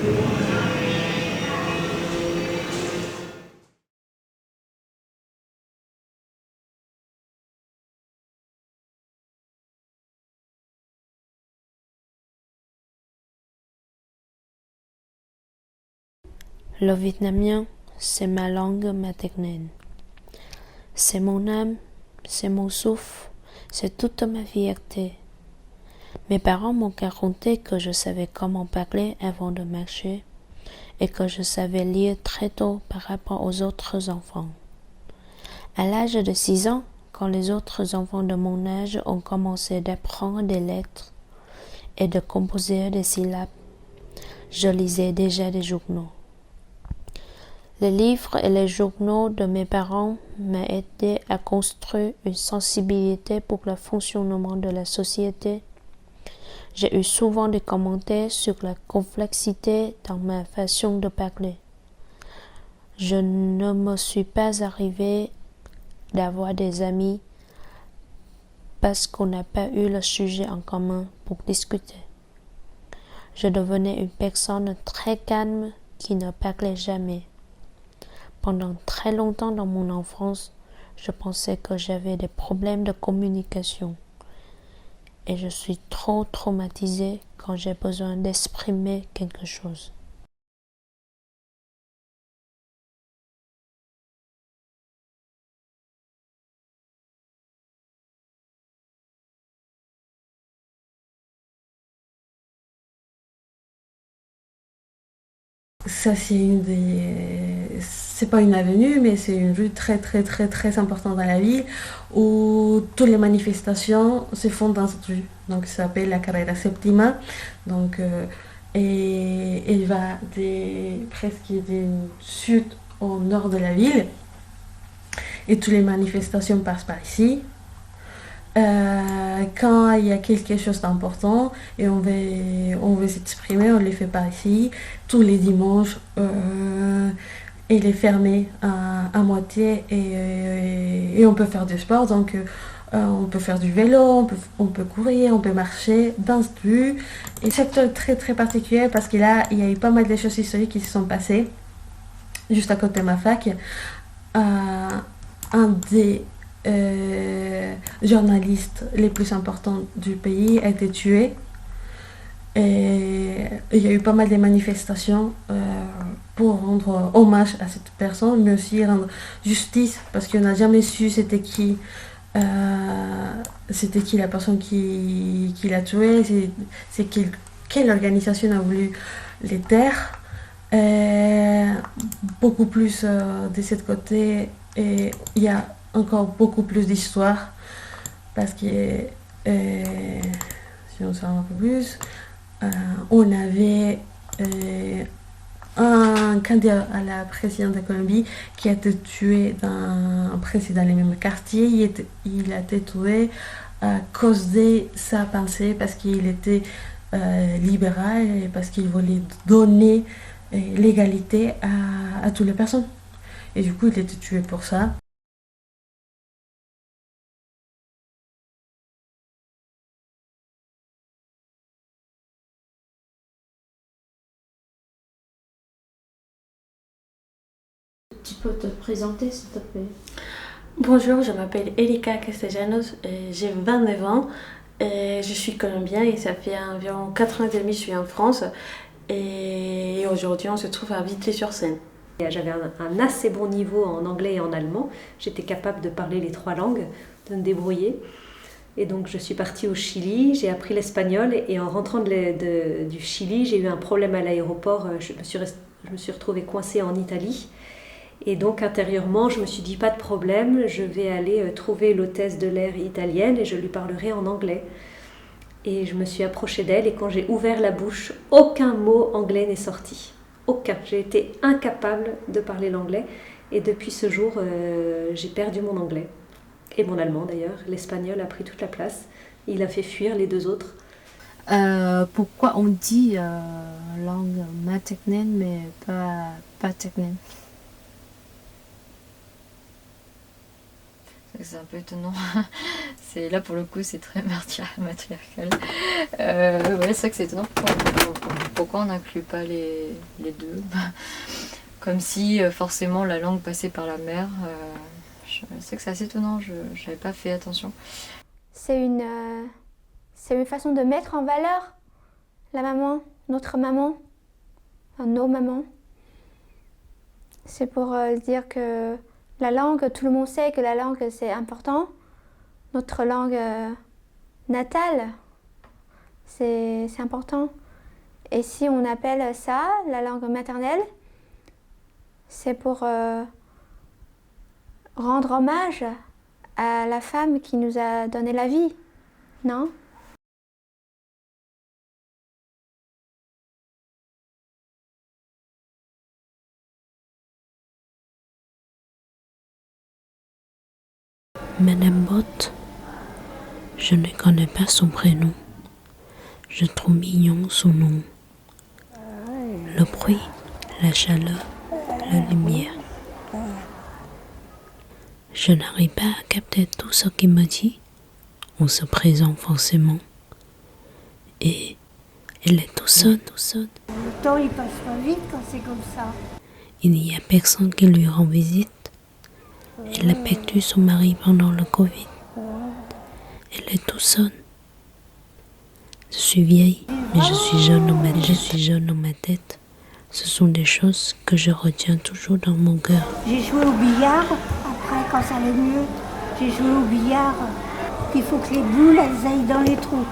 Le vietnamien, c'est ma langue maternelle. C'est mon âme, c'est mon souffle, c'est toute ma fierté. Mes parents m'ont raconté que je savais comment parler avant de marcher et que je savais lire très tôt par rapport aux autres enfants. À l'âge de 6 ans, quand les autres enfants de mon âge ont commencé d'apprendre des lettres et de composer des syllabes, je lisais déjà des journaux. Les livres et les journaux de mes parents m'ont aidé à construire une sensibilité pour le fonctionnement de la société. J'ai eu souvent des commentaires sur la complexité dans ma façon de parler. Je ne me suis pas arrivée d'avoir des amis parce qu'on n'a pas eu le sujet en commun pour discuter. Je devenais une personne très calme qui ne parlait jamais. Pendant très longtemps dans mon enfance, je pensais que j'avais des problèmes de communication et je suis trop traumatisée quand j'ai besoin d'exprimer quelque chose. Ça, c'est pas une avenue, mais c'est une rue très, très, très, très importante dans la ville où toutes les manifestations se font dans cette rue. Donc, ça s'appelle la Carrera Septima. Donc, et elle va presque du sud au nord de la ville. Et toutes les manifestations passent par ici. Quand il y a quelque chose d'important et on veut s'exprimer, on le fait par ici. Tous les dimanches, il est fermé à moitié et on peut faire du sport. Donc, on peut faire du vélo, on peut courir, on peut marcher dans cette rue. Et c'est un secteur très très particulier parce qu'il il y a eu pas mal de choses historiques qui se sont passées juste à côté de ma fac. Un des journalistes les plus importants du pays a été tué. Et il y a eu pas mal de manifestations pour rendre hommage à cette personne, mais aussi rendre justice, parce qu'on n'a jamais su c'était qui la personne qui l'a tué, quelle organisation a voulu les taire. Beaucoup plus de ce côté, et il y a encore beaucoup plus d'histoires parce que si on sort un peu plus, on avait un candidat à la présidence de Colombie qui a été tué presque dans les mêmes quartiers. Il a été tué à cause de sa pensée parce qu'il était libéral et parce qu'il voulait donner l'égalité à toutes les personnes. Et du coup, il a été tué pour ça. Tu peux te présenter, s'il te plaît? Bonjour, je m'appelle Elika Castellanos, j'ai 29 ans, et je suis colombienne et ça fait environ 4 ans et demi que je suis en France et aujourd'hui on se trouve à Vitry-sur-Seine. J'avais un assez bon niveau en anglais et en allemand, j'étais capable de parler les 3 langues, de me débrouiller. Et donc je suis partie au Chili, j'ai appris l'espagnol et en rentrant du Chili, j'ai eu un problème à l'aéroport, je me suis retrouvée coincée en Italie. Et donc intérieurement, je me suis dit pas de problème, je vais aller trouver l'hôtesse de l'air italienne et je lui parlerai en anglais. Et je me suis approchée d'elle et quand j'ai ouvert la bouche, aucun mot anglais n'est sorti. Aucun. J'ai été incapable de parler l'anglais et depuis ce jour, j'ai perdu mon anglais. Et mon allemand d'ailleurs. L'espagnol a pris toute la place. Il a fait fuir les 2 autres. Pourquoi on dit langue maternelle mais pas paternelle? que c'est un peu étonnant. Là pour le coup c'est très matriarcal. Ouais, c'est vrai que c'est étonnant. Pourquoi on n'inclut pas les deux? Comme si forcément la langue passait par la mère. Je sais que c'est assez étonnant, je n'avais pas fait attention. C'est une façon de mettre en valeur la maman, notre maman, enfin, nos mamans. C'est pour dire que la langue, tout le monde sait que la langue c'est important. Notre langue natale, c'est important. Et si on appelle ça la langue maternelle, c'est pour rendre hommage à la femme qui nous a donné la vie, non? Madame Botte, je ne connais pas son prénom. Je trouve mignon son nom. Le bruit, la chaleur, la lumière. Je n'arrive pas à capter tout ce qu'il me dit. On se présente forcément. Et elle est tout seule. Le temps il passe pas vite quand c'est comme ça. Il n'y a personne qui lui rend visite. Elle a perdu son mari pendant le Covid. Elle est tout seule. Je suis vieille, mais je suis jeune dans ma tête. Ce sont des choses que je retiens toujours dans mon cœur. J'ai joué au billard, après quand ça allait mieux, j'ai joué au billard. Il faut que les boules elles aillent dans les trous.